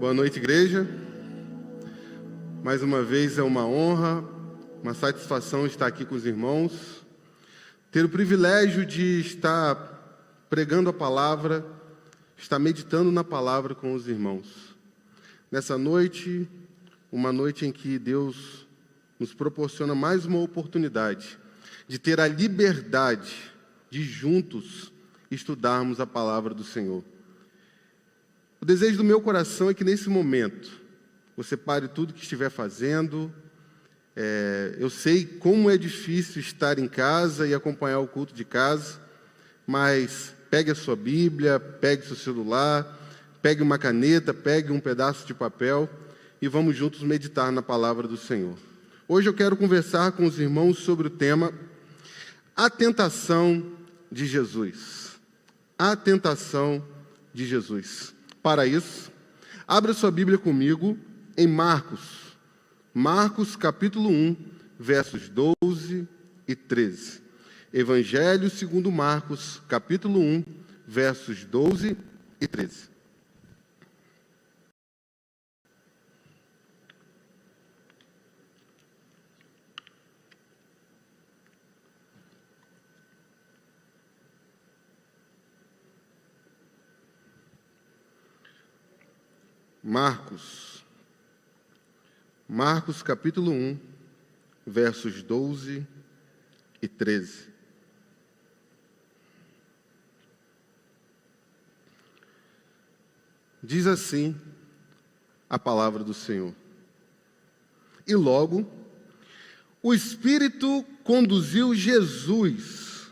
Boa noite, igreja. Mais uma vez é uma honra, uma satisfação estar aqui com os irmãos, ter o privilégio de estar pregando a palavra, estar meditando na palavra com os irmãos. Nessa noite, uma noite em que Deus nos proporciona mais uma oportunidade de ter a liberdade de juntos estudarmos a palavra do Senhor. O desejo do meu coração é que nesse momento você pare tudo que estiver fazendo. Eu sei como é difícil estar em casa e acompanhar o culto de casa, mas pegue a sua Bíblia, pegue seu celular, pegue uma caneta, pegue um pedaço de papel e vamos juntos meditar na palavra do Senhor. Hoje eu quero conversar com os irmãos sobre o tema A Tentação de Jesus. A Tentação de Jesus. Para isso, abra sua Bíblia comigo em Marcos capítulo 1, versos 12 e 13. Evangelho segundo Marcos, capítulo 1, versos 12 e 13. Marcos capítulo 1, versos 12 e 13. Diz assim a palavra do Senhor. E logo, o Espírito conduziu Jesus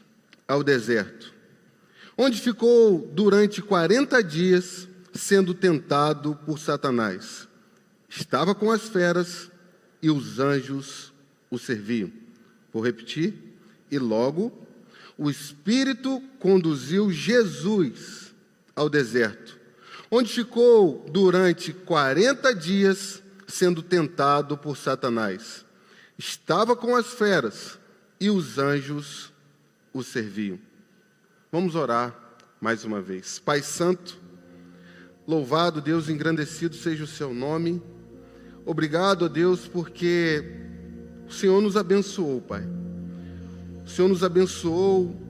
ao deserto, onde ficou durante 40 dias sendo tentado por Satanás. Estava com as feras e os anjos o serviam. Vou repetir. E logo, o Espírito conduziu Jesus ao deserto, onde ficou durante 40 dias sendo tentado por Satanás. Estava com as feras e os anjos o serviam. Vamos orar mais uma vez. Pai Santo, louvado, Deus, engrandecido seja o seu nome. Obrigado, ó Deus, porque o Senhor nos abençoou, Pai. O Senhor nos abençoou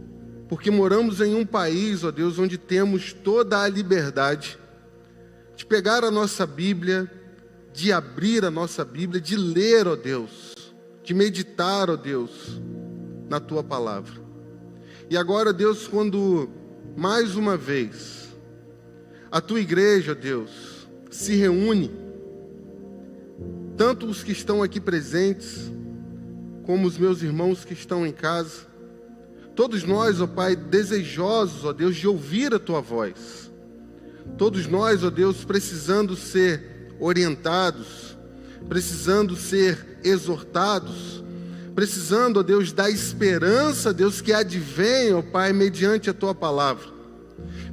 porque moramos em um país, ó Deus, onde temos toda a liberdade de pegar a nossa Bíblia, de abrir a nossa Bíblia, de ler, ó Deus, de meditar, ó Deus, na Tua palavra. E agora, Deus, quando mais uma vez a Tua igreja, Deus, se reúne, tanto os que estão aqui presentes, como os meus irmãos que estão em casa, todos nós, ó Pai, desejosos, ó Deus, de ouvir a Tua voz, todos nós, ó Deus, precisando ser orientados, precisando ser exortados, precisando, ó Deus, da esperança, Deus, que advém, ó Pai, mediante a Tua palavra.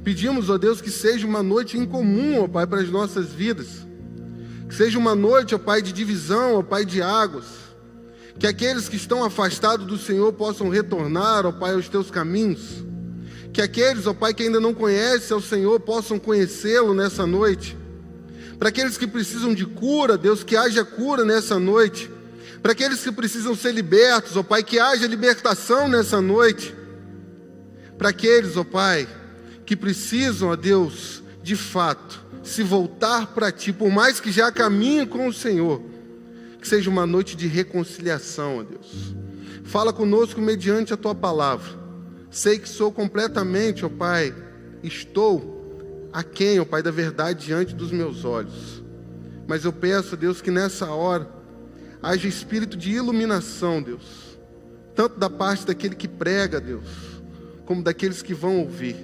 Pedimos, ó Deus, que seja uma noite incomum, ó Pai, para as nossas vidas. Que seja uma noite, ó Pai, de divisão, ó Pai, de águas. Que aqueles que estão afastados do Senhor possam retornar, ó Pai, aos Teus caminhos. Que aqueles, ó Pai, que ainda não conhecem ao Senhor possam conhecê-lo nessa noite. Para aqueles que precisam de cura, Deus, que haja cura nessa noite. Para aqueles que precisam ser libertos, ó Pai, que haja libertação nessa noite. Para aqueles, ó Pai, que precisam, ó Deus, de fato, se voltar para Ti, por mais que já caminhem com o Senhor, que seja uma noite de reconciliação, ó Deus. Fala conosco mediante a Tua palavra. Sei que sou completamente, ó Pai, estou aquém, ó Pai, da verdade diante dos meus olhos. Mas eu peço, Deus, que nessa hora haja espírito de iluminação, Deus, tanto da parte daquele que prega, Deus, como daqueles que vão ouvir.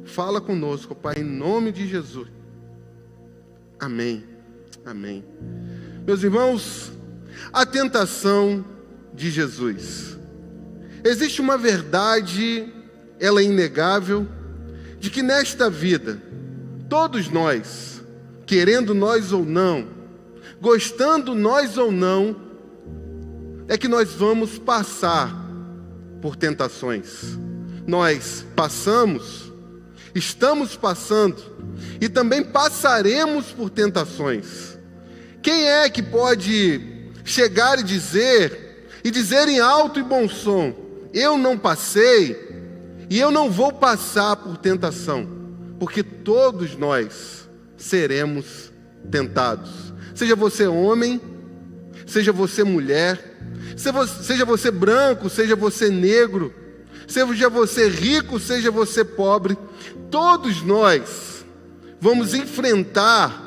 Fala conosco, Pai, em nome de Jesus. Amém. Amém. Meus irmãos, a tentação de Jesus. Existe uma verdade, ela é inegável, de que nesta vida, todos nós, querendo nós ou não, gostando nós ou não, é que nós vamos passar por tentações. Nós passamos, estamos passando e também passaremos por tentações. Quem é que pode chegar e dizer em alto e bom som: eu não passei e eu não vou passar por tentação? Porque todos nós seremos tentados. Seja você homem, seja você mulher, seja você branco, seja você negro, seja você rico, seja você pobre, todos nós vamos enfrentar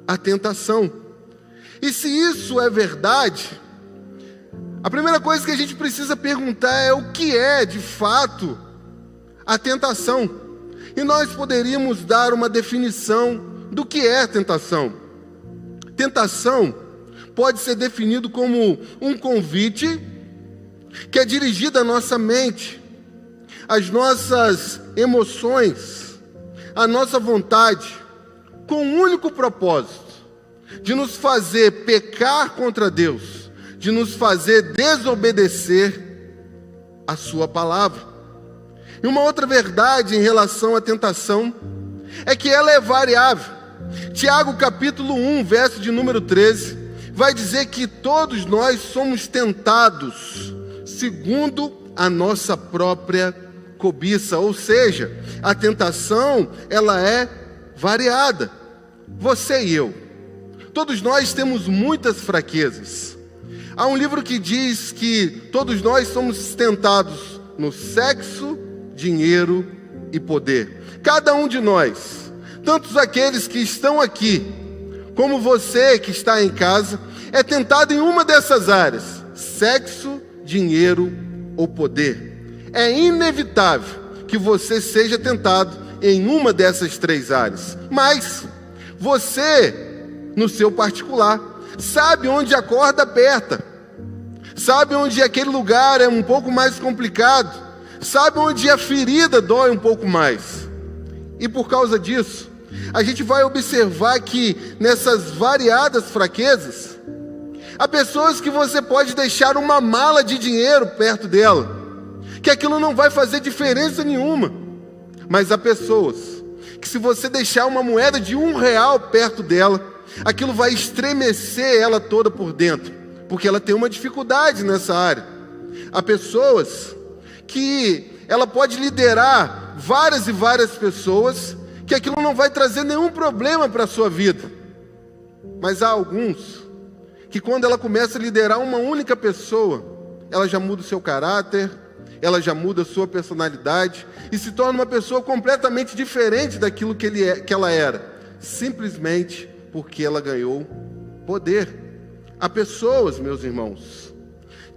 a tentação. E se isso é verdade, a primeira coisa que a gente precisa perguntar é o que é, de fato, a tentação. E nós poderíamos dar uma definição do que é tentação. Tentação pode ser definido como um convite que é dirigido à nossa mente, às nossas emoções, à nossa vontade, com um único propósito: de nos fazer pecar contra Deus, de nos fazer desobedecer a sua palavra. E uma outra verdade em relação à tentação é que ela é variável. Tiago capítulo 1, verso de número 13, vai dizer que todos nós somos tentados segundo a nossa própria cobiça, ou seja, a tentação ela é variada. Você e eu, todos nós temos muitas fraquezas. Há um livro que diz que todos nós somos tentados no sexo, dinheiro e poder. Cada um de nós, tanto aqueles que estão aqui, como você que está em casa, é tentado em uma dessas áreas: sexo, dinheiro ou poder. É inevitável que você seja tentado em uma dessas três áreas. Mas você, no seu particular, sabe onde a corda aperta, sabe onde aquele lugar é um pouco mais complicado, sabe onde a ferida dói um pouco mais. E por causa disso, a gente vai observar que nessas variadas fraquezas, há pessoas que você pode deixar uma mala de dinheiro perto dela, que aquilo não vai fazer diferença nenhuma. Mas há pessoas que, se você deixar uma moeda de R$1 perto dela, aquilo vai estremecer ela toda por dentro, porque ela tem uma dificuldade nessa área. Há pessoas que ela pode liderar várias e várias pessoas, que aquilo não vai trazer nenhum problema para a sua vida. Mas há alguns que, quando ela começa a liderar uma única pessoa, ela já muda o seu caráter, ela já muda a sua personalidade e se torna uma pessoa completamente diferente daquilo que ela era, simplesmente porque ela ganhou poder. Há pessoas, meus irmãos,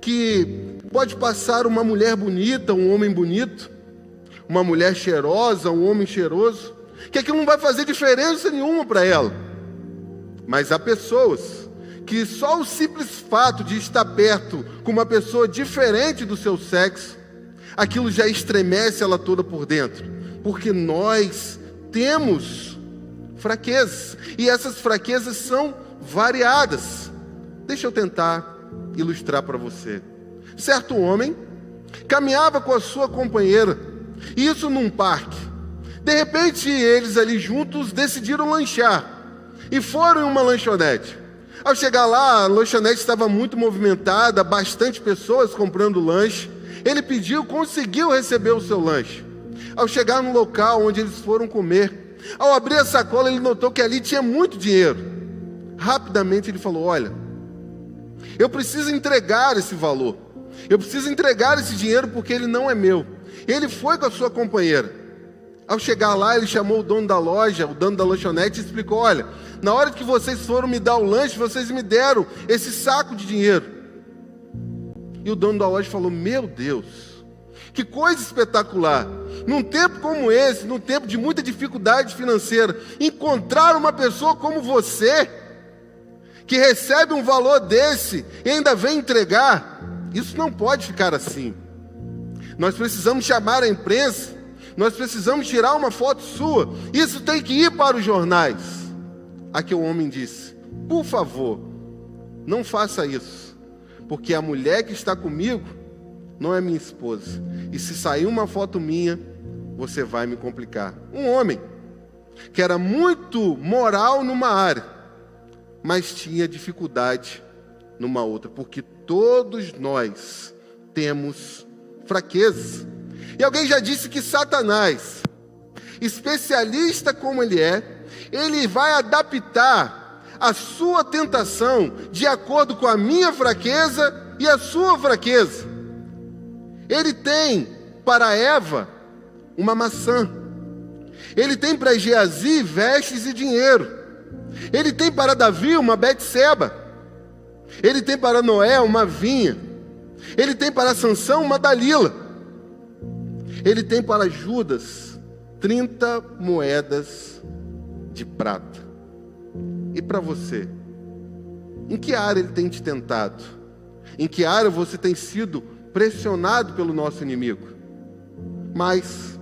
que pode passar uma mulher bonita, um homem bonito, uma mulher cheirosa, um homem cheiroso, que aquilo não vai fazer diferença nenhuma para ela. Mas há pessoas que só o simples fato de estar perto com uma pessoa diferente do seu sexo, aquilo já estremece ela toda por dentro, porque nós temos fraquezas, e essas fraquezas são variadas. Deixa eu tentar ilustrar para você. Certo homem caminhava com a sua companheira, isso num parque. De repente, eles ali juntos decidiram lanchar e foram em uma lanchonete. Ao chegar lá, a lanchonete estava muito movimentada, bastante pessoas comprando lanche. Ele pediu, conseguiu receber o seu lanche. Ao chegar no local onde eles foram comer, ao abrir a sacola, ele notou que ali tinha muito dinheiro. Rapidamente ele falou: olha, eu preciso entregar esse valor, eu preciso entregar esse dinheiro porque ele não é meu. Ele foi com a sua companheira. Ao chegar lá, ele chamou o dono da loja, o dono da lanchonete, e explicou: olha, na hora que vocês foram me dar o lanche, vocês me deram esse saco de dinheiro. E o dono da loja falou: meu Deus, que coisa espetacular! Num tempo como esse, num tempo de muita dificuldade financeira, encontrar uma pessoa como você, que recebe um valor desse e ainda vem entregar, isso não pode ficar assim. Nós precisamos chamar a imprensa, nós precisamos tirar uma foto sua, isso tem que ir para os jornais. A que o homem disse: por favor, não faça isso, porque a mulher que está comigo não é minha esposa, e se sair uma foto minha, você vai me complicar. Um homem que era muito moral numa área, mas tinha dificuldade numa outra, porque todos nós temos fraquezas. E alguém já disse que Satanás, especialista como ele vai adaptar a sua tentação de acordo com a minha fraqueza e a sua fraqueza. Ele tem para Eva uma maçã. Ele tem para Geazi vestes e dinheiro. Ele tem para Davi uma Betseba. Ele tem para Noé uma vinha. Ele tem para Sansão uma Dalila. Ele tem para Judas 30 moedas de prata. E para você? Em que área ele tem te tentado? Em que área você tem sido pressionado pelo nosso inimigo? Mas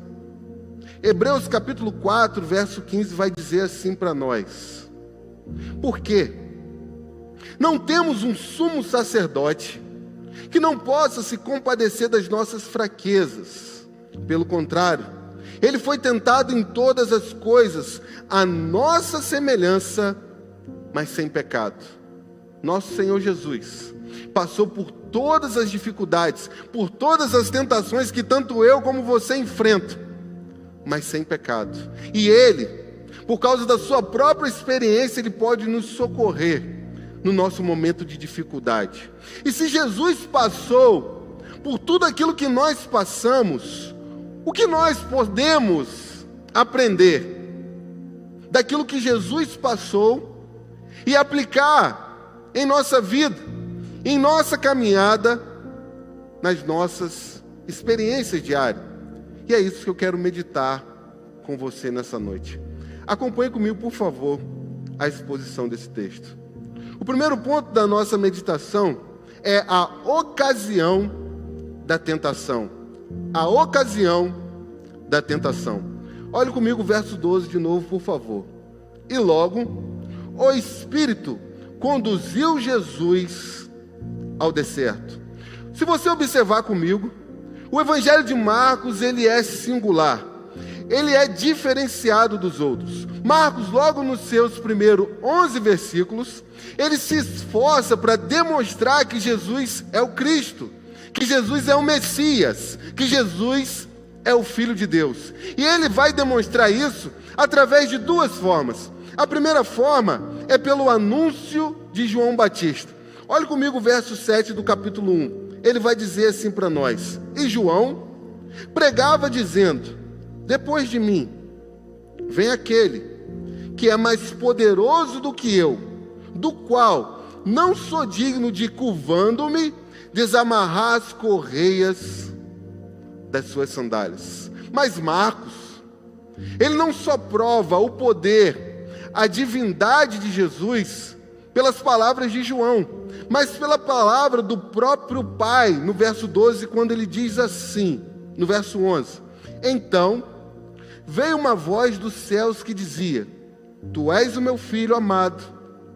Hebreus capítulo 4, verso 15 vai dizer assim para nós: por quê? Não temos um sumo sacerdote que não possa se compadecer das nossas fraquezas. Pelo contrário, ele foi tentado em todas as coisas, à nossa semelhança, mas sem pecado. Nosso Senhor Jesus passou por todas as dificuldades, por todas as tentações que tanto eu como você enfrentam, mas sem pecado. E Ele, por causa da sua própria experiência, Ele pode nos socorrer no nosso momento de dificuldade. E se Jesus passou por tudo aquilo que nós passamos, o que nós podemos aprender daquilo que Jesus passou e aplicar em nossa vida, em nossa caminhada, nas nossas experiências diárias? E é isso que eu quero meditar com você nessa noite. Acompanhe comigo, por favor, a exposição desse texto. O primeiro ponto da nossa meditação é a ocasião da tentação. A ocasião da tentação. Olhe comigo o verso 12 de novo, por favor. E logo, o Espírito conduziu Jesus ao deserto. Se você observar comigo, o Evangelho de Marcos, ele é singular. Ele é diferenciado dos outros. Marcos, logo nos seus primeiros 11 versículos, ele se esforça para demonstrar que Jesus é o Cristo, que Jesus é o Messias, que Jesus é o Filho de Deus. E ele vai demonstrar isso através de duas formas. A primeira forma é pelo anúncio de João Batista. Olhe comigo o verso 7 do capítulo 1. Ele vai dizer assim para nós: e João pregava dizendo: depois de mim vem aquele que é mais poderoso do que eu, do qual não sou digno de, curvando-me, desamarrar as correias das suas sandálias. Mas Marcos, ele não só prova o poder, a divindade de Jesus pelas palavras de João, mas pela palavra do próprio Pai, no verso 12, quando ele diz assim, no verso 11: então veio uma voz dos céus que dizia: tu és o meu filho amado,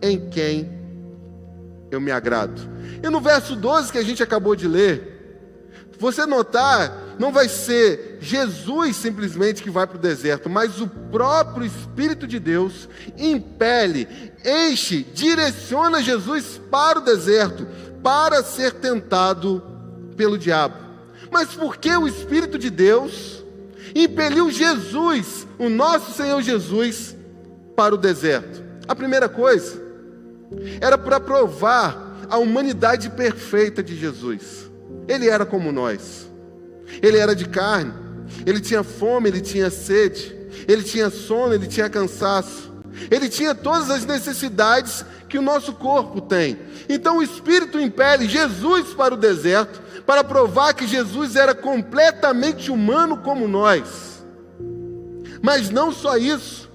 em quem eu me agrado. E no verso 12 que a gente acabou de ler, você notar, não vai ser Jesus simplesmente que vai para o deserto, mas o próprio Espírito de Deus impele, enche, direciona Jesus para o deserto, para ser tentado pelo diabo. Mas por que o Espírito de Deus impeliu Jesus, o nosso Senhor Jesus, para o deserto? A primeira coisa era para provar a humanidade perfeita de Jesus. Ele era como nós. Ele era de carne, ele tinha fome, ele tinha sede, ele tinha sono, ele tinha cansaço, ele tinha todas as necessidades que o nosso corpo tem. Então o Espírito impele Jesus para o deserto, para provar que Jesus era completamente humano como nós. Mas não só isso,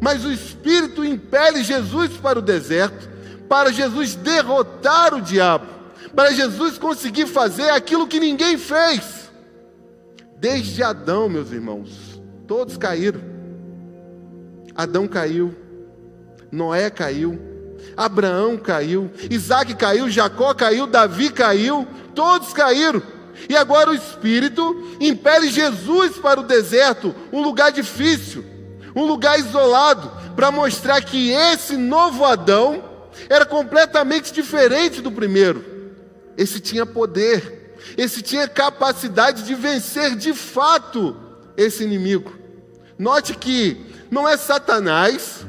mas o Espírito impele Jesus para o deserto, para Jesus derrotar o diabo, para Jesus conseguir fazer aquilo que ninguém fez. Desde Adão, meus irmãos, todos caíram. Adão caiu, Noé caiu, Abraão caiu, Isaac caiu, Jacó caiu, Davi caiu, todos caíram. E agora o Espírito impele Jesus para o deserto, um lugar difícil, um lugar isolado, para mostrar que esse novo Adão era completamente diferente do primeiro. Esse tinha poder, esse tinha capacidade de vencer de fato esse inimigo. Note que não é Satanás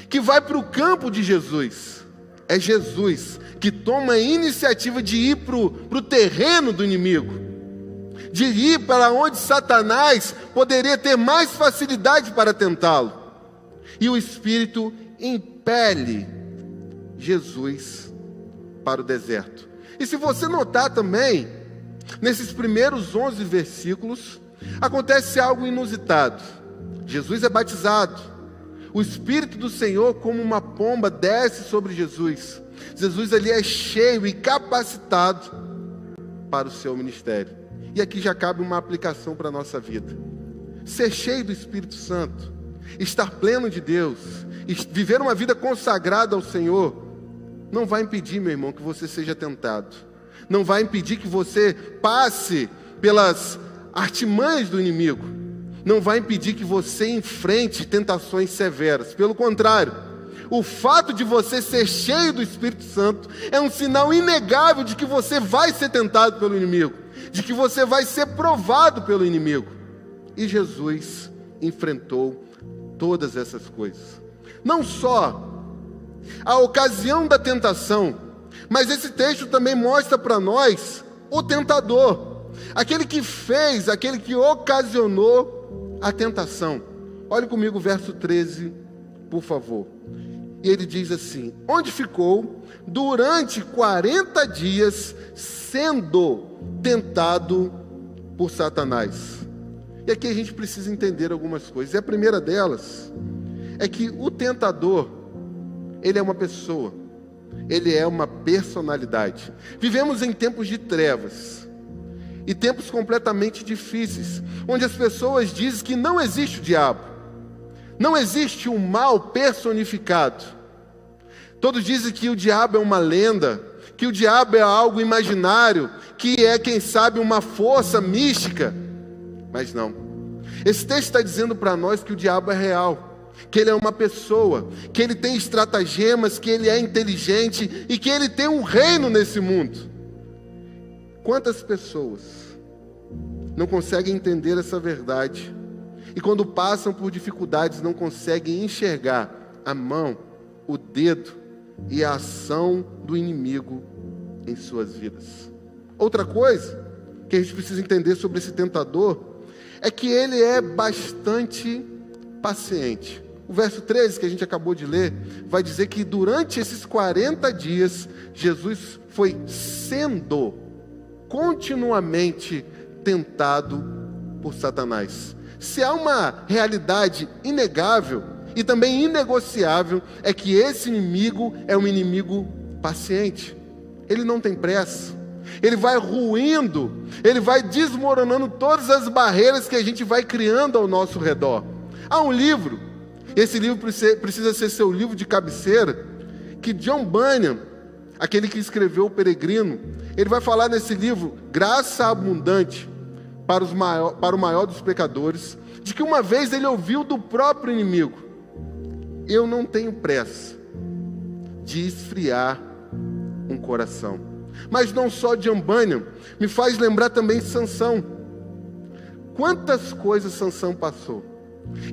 que vai para o campo de Jesus, é Jesus que toma a iniciativa de ir para o terreno do inimigo, de ir para onde Satanás poderia ter mais facilidade para tentá-lo. E o Espírito impele Jesus para o deserto. E se você notar também, nesses primeiros 11 versículos, acontece algo inusitado. Jesus é batizado. O Espírito do Senhor, como uma pomba, desce sobre Jesus. Jesus ali é cheio e capacitado para o seu ministério. E aqui já cabe uma aplicação para a nossa vida. Ser cheio do Espírito Santo, estar pleno de Deus, viver uma vida consagrada ao Senhor, não vai impedir, meu irmão, que você seja tentado. Não vai impedir que você passe pelas artimanhas do inimigo. Não vai impedir que você enfrente tentações severas. Pelo contrário, o fato de você ser cheio do Espírito Santo é um sinal inegável de que você vai ser tentado pelo inimigo, de que você vai ser provado pelo inimigo. E Jesus enfrentou todas essas coisas. Não só a ocasião da tentação, mas esse texto também mostra para nós o tentador, aquele que fez, aquele que ocasionou a tentação. Olhe comigo o verso 13, por favor. E ele diz assim: onde ficou durante 40 dias sendo tentado por Satanás. E aqui a gente precisa entender algumas coisas. E a primeira delas é que o tentador, ele é uma pessoa, ele é uma personalidade. Vivemos em tempos de trevas e tempos completamente difíceis, onde as pessoas dizem que não existe o diabo, não existe o mal personificado. Todos dizem que o diabo é uma lenda, que o diabo é algo imaginário, que é, quem sabe, uma força mística. Mas não. Esse texto está dizendo para nós que o diabo é real, que ele é uma pessoa, que ele tem estratagemas, que ele é inteligente e que ele tem um reino nesse mundo. Quantas pessoas não conseguem entender essa verdade e quando passam por dificuldades não conseguem enxergar a mão, o dedo e a ação do inimigo em suas vidas? Outra coisa que a gente precisa entender sobre esse tentador é que ele é bastante paciente. O verso 13 que a gente acabou de ler vai dizer que durante esses 40 dias Jesus foi sendo continuamente tentado por Satanás. Se há uma realidade inegável e também inegociável, é que esse inimigo é um inimigo paciente. Ele não tem pressa. Ele vai ruindo, ele vai desmoronando todas as barreiras que a gente vai criando ao nosso redor. Há um livro, esse livro precisa ser seu livro de cabeceira, que John Bunyan, aquele que escreveu O Peregrino, ele vai falar nesse livro, Graça Abundante para o maior dos pecadores, de que uma vez ele ouviu do próprio inimigo: eu não tenho pressa de esfriar um coração. Mas não só John Bunyan, me faz lembrar também Sansão. Quantas coisas Sansão passou.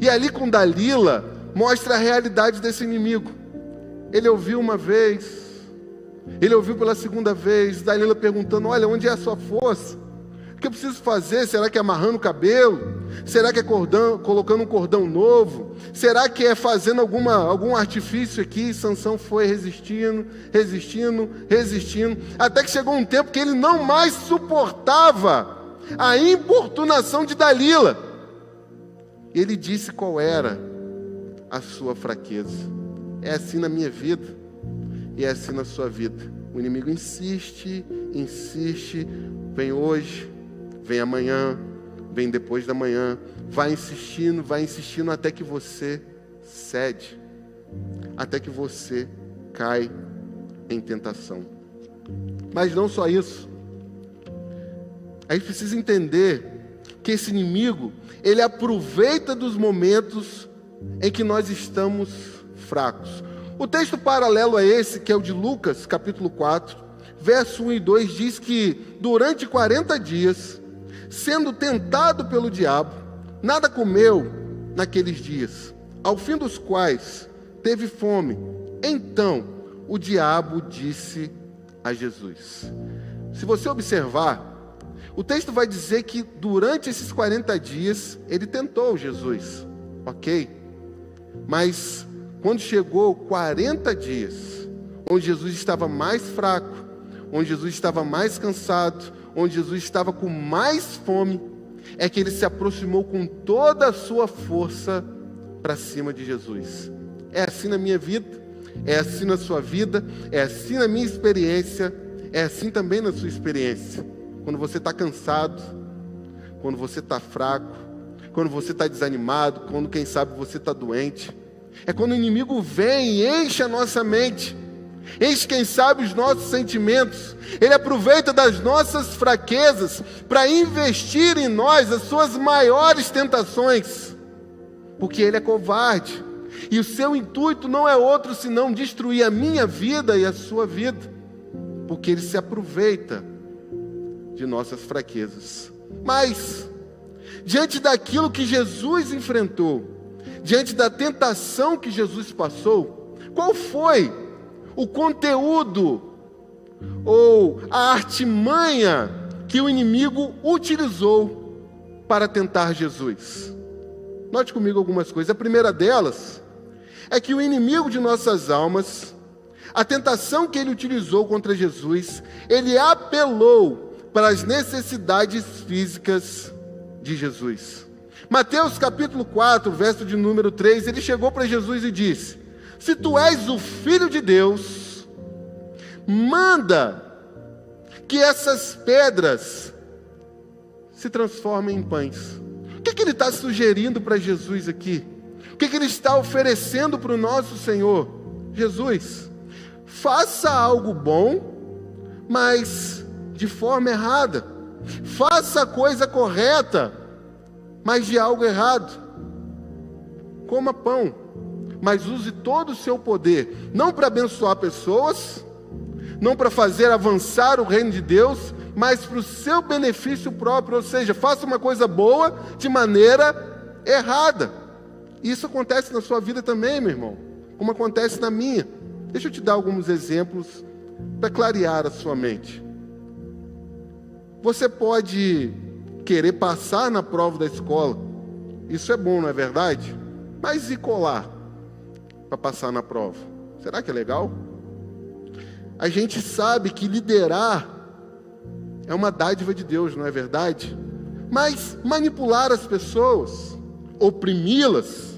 E ali com Dalila, mostra a realidade desse inimigo. Ele ouviu uma vez, ele ouviu pela segunda vez, Dalila perguntando: olha, onde é a sua força? O que eu preciso fazer? Será que é amarrando o cabelo? Será que é colocando um cordão novo? Será que é fazendo algum artifício aqui? Sansão foi resistindo, até que chegou um tempo que ele não mais suportava a importunação de Dalila. Ele disse qual era a sua fraqueza. É assim na minha vida e é assim na sua vida. O inimigo insiste, vem hoje, vem amanhã, vem depois da manhã, vai insistindo até que você cede, até que você cai em tentação. Mas não só isso. A gente precisa entender que esse inimigo, ele aproveita dos momentos em que nós estamos fracos. O texto paralelo a esse, que é o de Lucas, capítulo 4, verso 1 e 2, diz que durante 40 dias, sendo tentado pelo diabo, nada comeu naqueles dias, ao fim dos quais teve fome. Então, o diabo disse a Jesus. Se você observar, o texto vai dizer que durante esses 40 dias, ele tentou Jesus, ok? Mas quando chegou 40 dias, onde Jesus estava mais fraco, onde Jesus estava mais cansado, onde Jesus estava com mais fome, é que ele se aproximou com toda a sua força para cima de Jesus. É assim na minha vida, é assim na sua vida, é assim na minha experiência, é assim também na sua experiência. Quando você está cansado, quando você está fraco, quando você está desanimado, quando quem sabe você está doente, é quando o inimigo vem e enche a nossa mente, enche quem sabe os nossos sentimentos. Ele aproveita das nossas fraquezas para investir em nós as suas maiores tentações, porque ele é covarde, e o seu intuito não é outro senão destruir a minha vida e a sua vida, porque ele se aproveita de nossas fraquezas. Mas, diante daquilo que Jesus enfrentou, diante da tentação que Jesus passou, qual foi o conteúdo ou a artimanha que o inimigo utilizou para tentar Jesus? Note comigo algumas coisas. A primeira delas é que o inimigo de nossas almas, a tentação que ele utilizou contra Jesus, ele apelou para as necessidades físicas de Jesus. Mateus capítulo 4, verso de número 3, ele chegou para Jesus e disse: se tu és o Filho de Deus, manda que essas pedras se transformem em pães. O que ele está sugerindo para Jesus aqui? O que ele está oferecendo para o nosso Senhor? Jesus, faça algo bom, mas de forma errada. Faça a coisa correta, mas de algo errado. Coma pão, mas use todo o seu poder, não para abençoar pessoas, não para fazer avançar o reino de Deus, mas para o seu benefício próprio, ou seja, faça uma coisa boa de maneira errada. Isso acontece na sua vida também, meu irmão, como acontece na minha. Deixa eu te dar alguns exemplos para clarear a sua mente. Você pode querer passar na prova da escola, isso é bom, não é verdade? Mas e colar para passar na prova? Será que é legal? A gente sabe que liderar é uma dádiva de Deus, não é verdade? Mas manipular as pessoas, oprimi-las,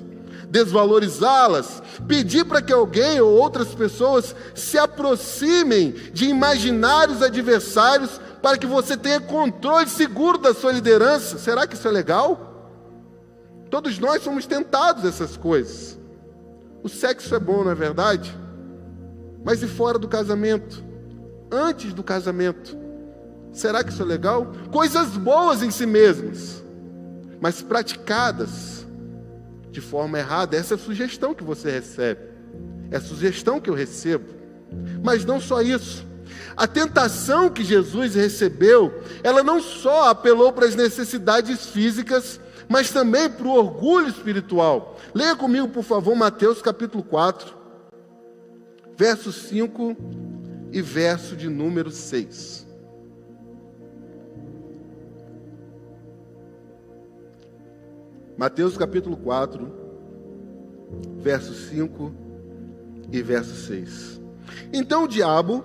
desvalorizá-las, pedir para que alguém ou outras pessoas se aproximem de imaginários adversários para que você tenha controle seguro da sua liderança, será que isso é legal? Todos nós somos tentados essas coisas. O sexo é bom, não é verdade? Mas e fora do casamento? Antes do casamento? Será que isso é legal? Coisas boas em si mesmas, mas praticadas de forma errada. Essa é a sugestão que você recebe. É a sugestão que eu recebo. Mas não só isso. A tentação que Jesus recebeu, ela não só apelou para as necessidades físicas, mas também para o orgulho espiritual. Leia comigo, por favor, Mateus capítulo 4, verso 5 e verso de número 6. Mateus capítulo 4, verso 5 e verso 6. Então o diabo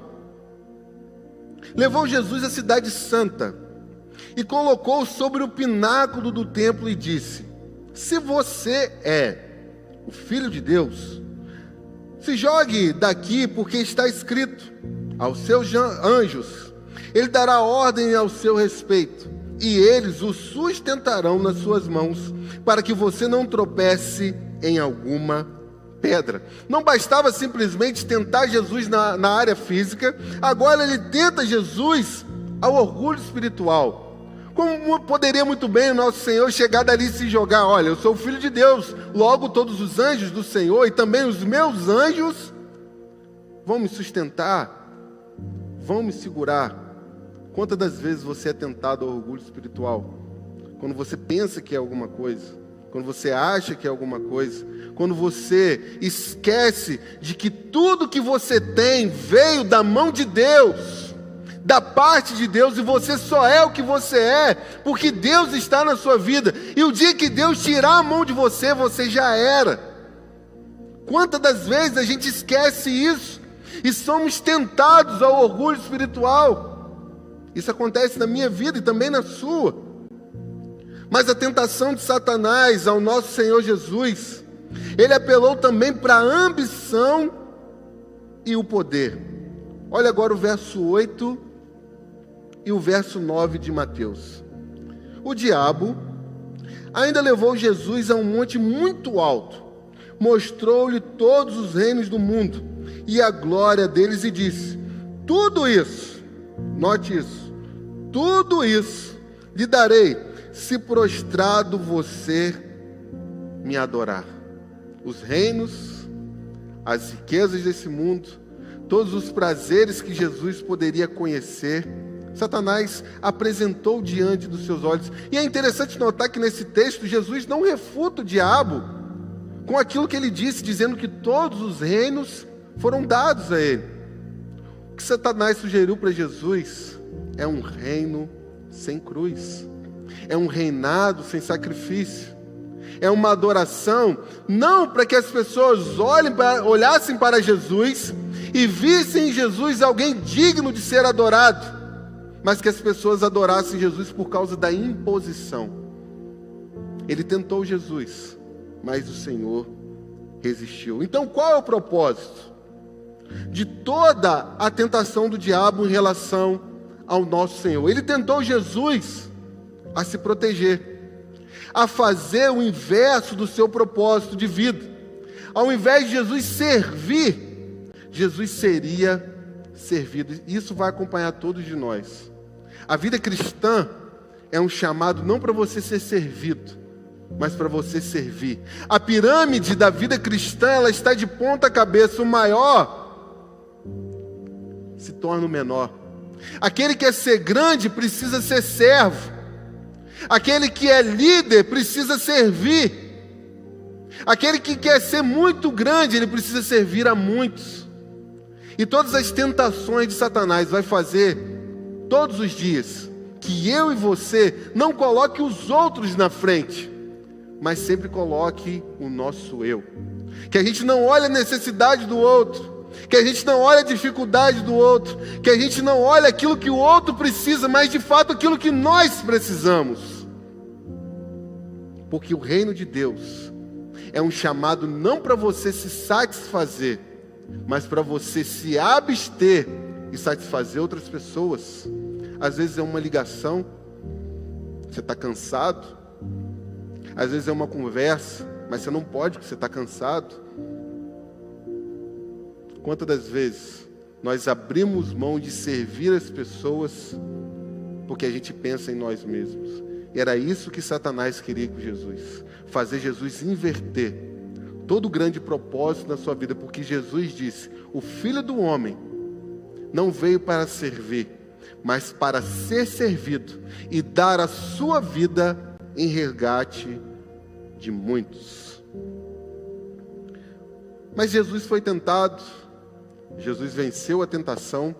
levou Jesus à cidade santa e colocou sobre o pináculo do templo e disse: se você é o Filho de Deus, se jogue daqui, porque está escrito: aos seus anjos ele dará ordem ao seu respeito, e eles o sustentarão nas suas mãos, para que você não tropece em alguma pedra. Não bastava simplesmente tentar Jesus na área física, agora ele tenta Jesus ao orgulho espiritual. Como poderia muito bem o nosso Senhor chegar dali e se jogar? Olha, eu sou o Filho de Deus, logo todos os anjos do Senhor e também os meus anjos vão me sustentar, vão me segurar. Quantas das vezes você é tentado ao orgulho espiritual? Quando você pensa que é alguma coisa, quando você acha que é alguma coisa, quando você esquece de que tudo que você tem veio da mão de Deus, da parte de Deus, e você só é o que você é, porque Deus está na sua vida, e o dia que Deus tirar a mão de você, você já era. Quantas das vezes a gente esquece isso, e somos tentados ao orgulho espiritual? Isso acontece na minha vida e também na sua. Mas a tentação de Satanás ao nosso Senhor Jesus, ele apelou também para a ambição e o poder. Olha agora o verso 8 e o verso 9 de Mateus. O diabo ainda levou Jesus a um monte muito alto, mostrou-lhe todos os reinos do mundo e a glória deles e disse: tudo isso, note isso, tudo isso lhe darei, se prostrado você me adorar. Os reinos, as riquezas desse mundo, todos os prazeres que Jesus poderia conhecer, Satanás apresentou diante dos seus olhos. E é interessante notar que nesse texto, Jesus não refuta o diabo com aquilo que ele disse, dizendo que todos os reinos foram dados a ele. O que Satanás sugeriu para Jesus é um reino sem cruz, é um reinado sem sacrifício, é uma adoração, não para que as pessoas olhassem para Jesus e vissem em Jesus alguém digno de ser adorado, mas que as pessoas adorassem Jesus por causa da imposição. Ele tentou Jesus, mas o Senhor resistiu. Então qual é o propósito de toda a tentação do diabo em relação ao nosso Senhor? Ele tentou Jesus a se proteger, a fazer o inverso do seu propósito de vida. Ao invés de Jesus servir, Jesus seria servido. Isso vai acompanhar todos de nós. A vida cristã é um chamado não para você ser servido, mas para você servir. A pirâmide da vida cristã, ela está de ponta cabeça. O maior se torna o menor. Aquele que quer ser grande precisa ser servo. Aquele que é líder precisa servir. Aquele que quer ser muito grande, ele precisa servir a muitos. E todas as tentações de Satanás vai fazer todos os dias que eu e você não coloque os outros na frente, mas sempre coloque o nosso eu. Que a gente não olhe a necessidade do outro, que a gente não olhe a dificuldade do outro, que a gente não olhe aquilo que o outro precisa, mas de fato aquilo que nós precisamos. Porque o reino de Deus é um chamado não para você se satisfazer, mas para você se abster e satisfazer outras pessoas. Às vezes é uma ligação, você está cansado. Às vezes é uma conversa, mas você não pode, porque você está cansado. Quantas das vezes nós abrimos mão de servir as pessoas porque a gente pensa em nós mesmos? E era isso que Satanás queria com Jesus, fazer Jesus inverter todo o grande propósito da sua vida, porque Jesus disse: o Filho do Homem não veio para servir, mas para ser servido e dar a sua vida em resgate de muitos. Mas Jesus foi tentado, Jesus venceu a tentação.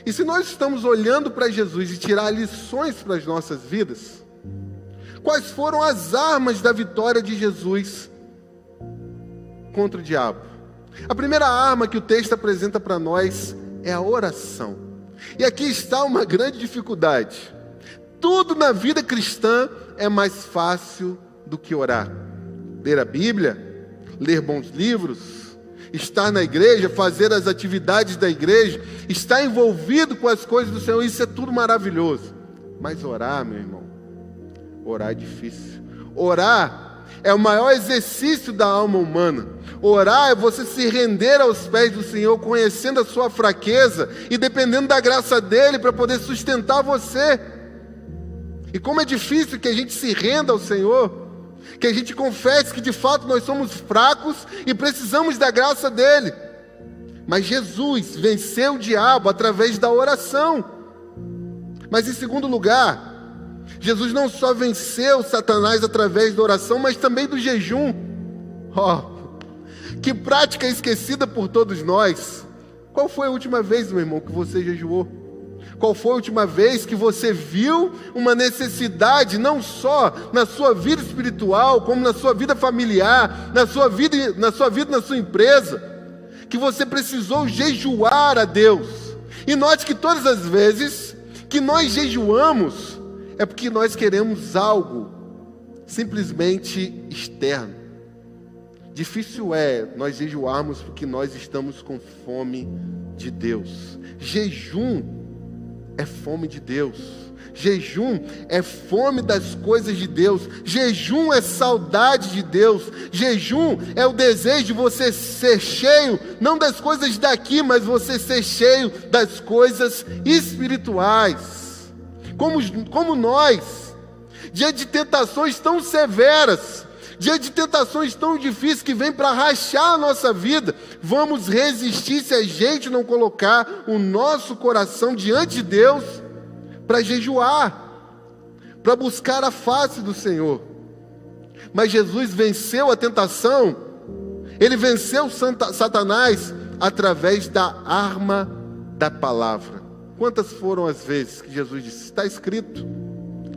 E se nós estamos olhando para Jesus e tirar lições para as nossas vidas, quais foram as armas da vitória de Jesus contra o diabo? A primeira arma que o texto apresenta para nós é a oração. E aqui está uma grande dificuldade. Tudo na vida cristã é mais fácil do que orar. Ler a Bíblia, ler bons livros, estar na igreja, fazer as atividades da igreja, estar envolvido com as coisas do Senhor, isso é tudo maravilhoso. Mas orar, meu irmão, orar é difícil. Orar é o maior exercício da alma humana. Orar é você se render aos pés do Senhor, conhecendo a sua fraqueza e dependendo da graça dEle para poder sustentar você. E como é difícil que a gente se renda ao Senhor, que a gente confesse que de fato nós somos fracos e precisamos da graça dEle. Mas Jesus venceu o diabo através da oração. Mas em segundo lugar, Jesus não só venceu Satanás através da oração, mas também do jejum. Que prática esquecida por todos nós. Qual foi a última vez, meu irmão, que você jejuou? Qual foi a última vez que você viu uma necessidade, não só na sua vida espiritual, como na sua vida familiar, na sua vida, na sua empresa, que você precisou jejuar a Deus? E note que todas as vezes que nós jejuamos, é porque nós queremos algo simplesmente externo. Difícil é nós jejuarmos porque nós estamos com fome de Deus. Jejum é fome de Deus. Jejum é fome das coisas de Deus. Jejum é saudade de Deus. Jejum é o desejo de você ser cheio, não das coisas daqui, mas você ser cheio das coisas espirituais. Como nós, diante de tentações tão severas, diante de tentações tão difíceis que vêm para rachar a nossa vida, vamos resistir se a gente não colocar o nosso coração diante de Deus para jejuar, para buscar a face do Senhor. Mas Jesus venceu a tentação, Ele venceu Satanás através da arma da palavra. Quantas foram as vezes que Jesus disse: está escrito,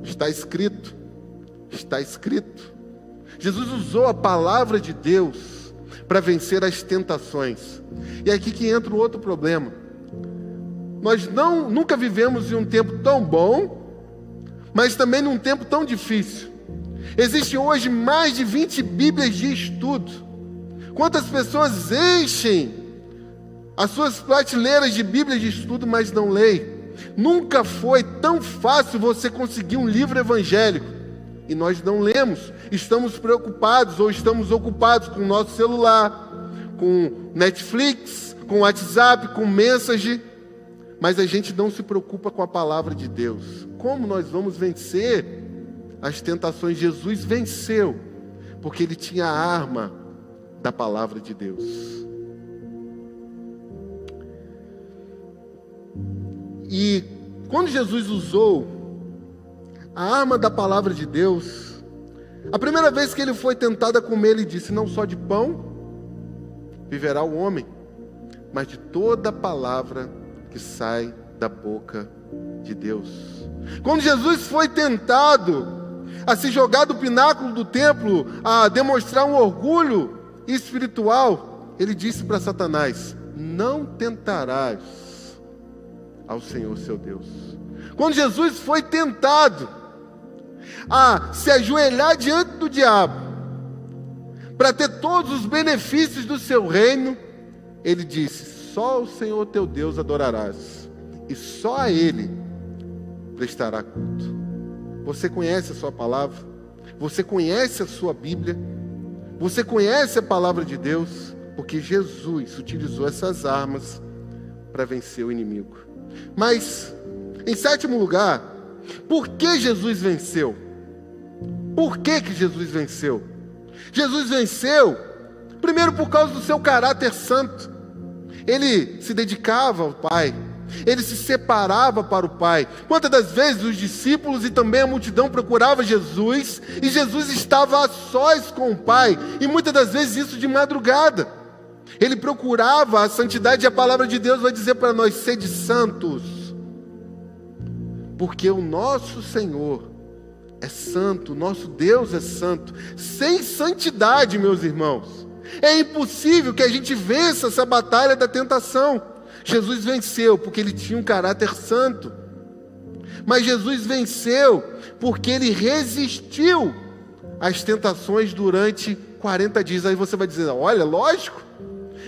está escrito, está escrito. Jesus usou a palavra de Deus para vencer as tentações. E é aqui que entra o outro problema. Nós nunca vivemos em um tempo tão bom, mas também num tempo tão difícil. Existem hoje mais de 20 Bíblias de estudo. Quantas pessoas enchem as suas prateleiras de Bíblias de estudo, mas não leem? Nunca foi tão fácil você conseguir um livro evangélico. E nós não lemos, estamos preocupados ou estamos ocupados com o nosso celular, com Netflix, com WhatsApp, com Message, mas a gente não se preocupa com a palavra de Deus. Como nós vamos vencer as tentações? Jesus venceu, porque Ele tinha a arma da palavra de Deus. E quando Jesus usou a arma da palavra de Deus, a primeira vez que Ele foi tentado a comer, Ele disse: não só de pão viverá o homem, mas de toda a palavra que sai da boca de Deus. Quando Jesus foi tentado a se jogar do pináculo do templo, a demonstrar um orgulho espiritual, Ele disse para Satanás: não tentarás ao Senhor seu Deus. Quando Jesus foi tentado a se ajoelhar diante do diabo para ter todos os benefícios do seu reino, Ele disse: só o Senhor teu Deus adorarás, e só a Ele prestará culto. Você conhece a sua palavra? Você conhece a sua Bíblia? Você conhece a palavra de Deus? Porque Jesus utilizou essas armas para vencer o inimigo. Mas, em sétimo lugar, por que Jesus venceu? Por que Jesus venceu? Jesus venceu, primeiro, por causa do seu caráter santo. Ele se dedicava ao Pai, ele se separava para o Pai. Quantas das vezes os discípulos e também a multidão procurava Jesus, e Jesus estava a sós com o Pai, e muitas das vezes isso de madrugada. Ele procurava a santidade, e a palavra de Deus vai dizer para nós: sede santos, porque o nosso Senhor é santo, o nosso Deus é santo. Sem santidade, meus irmãos, é impossível que a gente vença essa batalha da tentação. Jesus venceu porque Ele tinha um caráter santo, mas Jesus venceu porque Ele resistiu às tentações durante 40 dias. Aí você vai dizer: olha, lógico,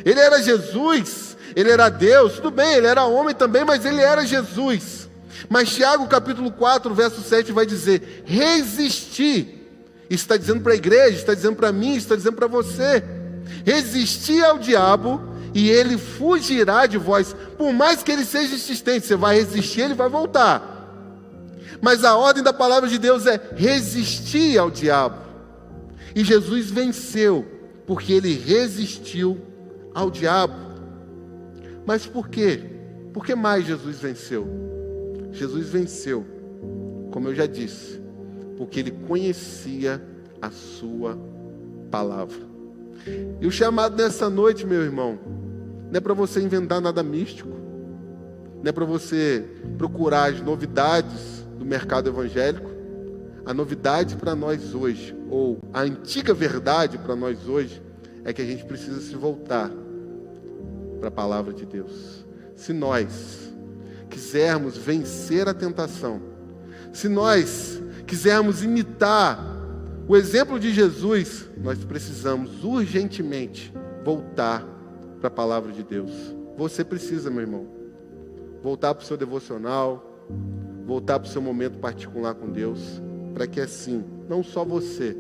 Ele era Jesus, Ele era Deus, tudo bem, Ele era homem também, mas Ele era Jesus. Mas Tiago capítulo 4, verso 7 vai dizer: resistir. Isso está dizendo para a igreja, está dizendo para mim, está dizendo para você. Resistir ao diabo e ele fugirá de vós. Por mais que ele seja insistente, você vai resistir, ele vai voltar. Mas a ordem da palavra de Deus é resistir ao diabo. E Jesus venceu, porque ele resistiu ao diabo. Mas por quê? Por que mais Jesus venceu? Jesus venceu, como eu já disse, porque ele conhecia a sua palavra. E o chamado nessa noite, meu irmão, não é para você inventar nada místico, não é para você procurar as novidades do mercado evangélico. A novidade para nós hoje, ou a antiga verdade para nós hoje, é que a gente precisa se voltar para a palavra de Deus. Se nós quisermos vencer a tentação, se nós quisermos imitar o exemplo de Jesus, nós precisamos urgentemente voltar para a palavra de Deus. Você precisa, meu irmão, voltar para o seu devocional, voltar para o seu momento particular com Deus, para que assim, não só você,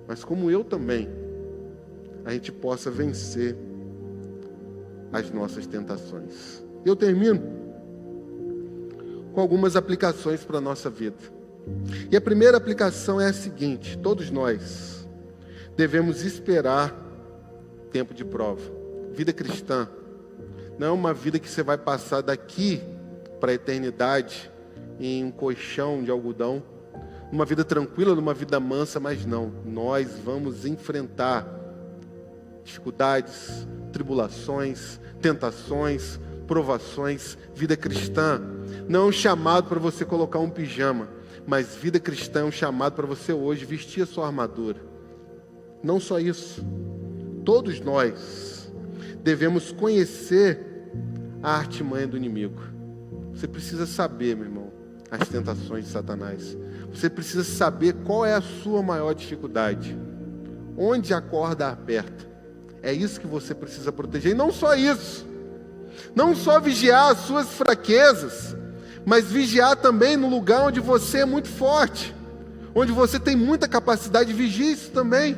mas como eu também, a gente possa vencer as nossas tentações. Eu termino com algumas aplicações para a nossa vida. E a primeira aplicação é a seguinte: todos nós devemos esperar tempo de prova. Vida cristã não é uma vida que você vai passar daqui para a eternidade em um colchão de algodão, uma vida tranquila, numa vida mansa, mas não. Nós vamos enfrentar dificuldades, tribulações, tentações, provações. Vida cristã não é um chamado para você colocar um pijama, mas vida cristã é um chamado para você hoje vestir a sua armadura. Não só isso, todos nós devemos conhecer a artimanha do inimigo. Você precisa saber, meu irmão, as tentações de Satanás. Você precisa saber qual é a sua maior dificuldade, onde a corda aperta. É isso que você precisa proteger. E não só isso, não só vigiar as suas fraquezas, mas vigiar também no lugar onde você é muito forte, onde você tem muita capacidade. Vigie isso também.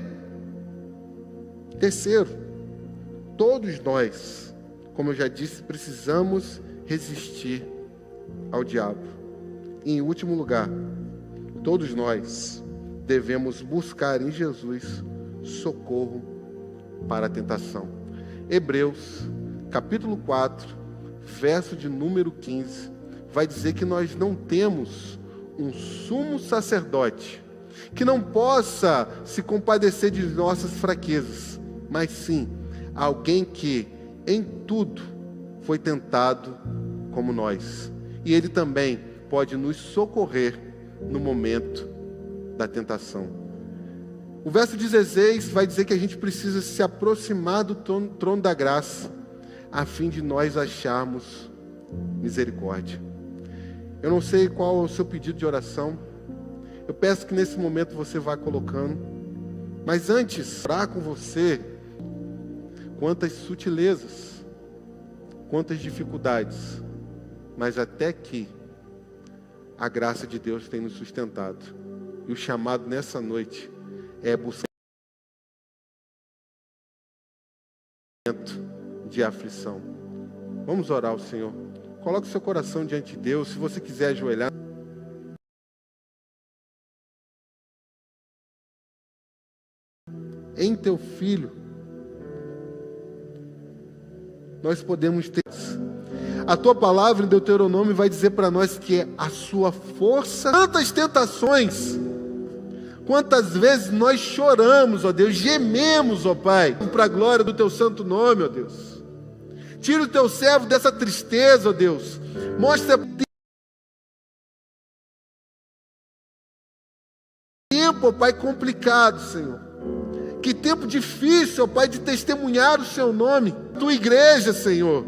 Terceiro, todos nós, como eu já disse, precisamos resistir ao diabo. E em último lugar, todos nós devemos buscar em Jesus socorro para a tentação. Hebreus, capítulo 4, verso de número 15, vai dizer que nós não temos um sumo sacerdote que não possa se compadecer de nossas fraquezas, mas sim alguém que em tudo foi tentado como nós. E ele também pode nos socorrer no momento da tentação. O verso 16 vai dizer que a gente precisa se aproximar do trono da graça, a fim de nós acharmos misericórdia. Eu não sei qual é o seu pedido de oração. Eu peço que nesse momento você vá colocando. Mas antes, orar com você, quantas sutilezas, quantas dificuldades, mas até que a graça de Deus tem nos sustentado. E o chamado nessa noite é buscar de aflição. Vamos orar ao Senhor. Coloque seu coração diante de Deus. Se você quiser ajoelhar, em teu Filho, nós podemos ter. A tua palavra em Deuteronômio vai dizer para nós que é a sua força. Quantas tentações, quantas vezes nós choramos, ó Deus, gememos, ó Pai, para a glória do teu santo nome, ó Deus. Tira o teu servo dessa tristeza, ó Deus. Mostra tempo, ó Pai, complicado, Senhor. Que tempo difícil, ó Pai, de testemunhar o seu nome. Tua igreja, Senhor.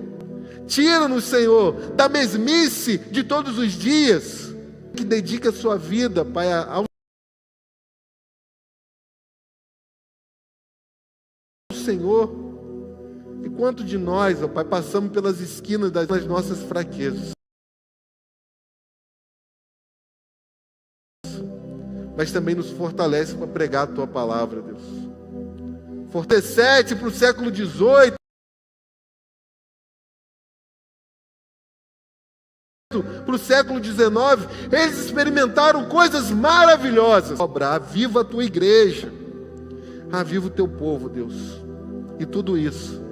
Tira-nos, Senhor, da mesmice de todos os dias. Que dedica a sua vida, Pai, ao Senhor. E quanto de nós, ó Pai, passamos pelas esquinas das nossas fraquezas. Mas também nos fortalece para pregar a tua palavra, Deus. Fortalece para o século XVIII. 18 para o século 19, eles experimentaram coisas maravilhosas. Aviva a tua igreja, aviva o teu povo, Deus. E tudo isso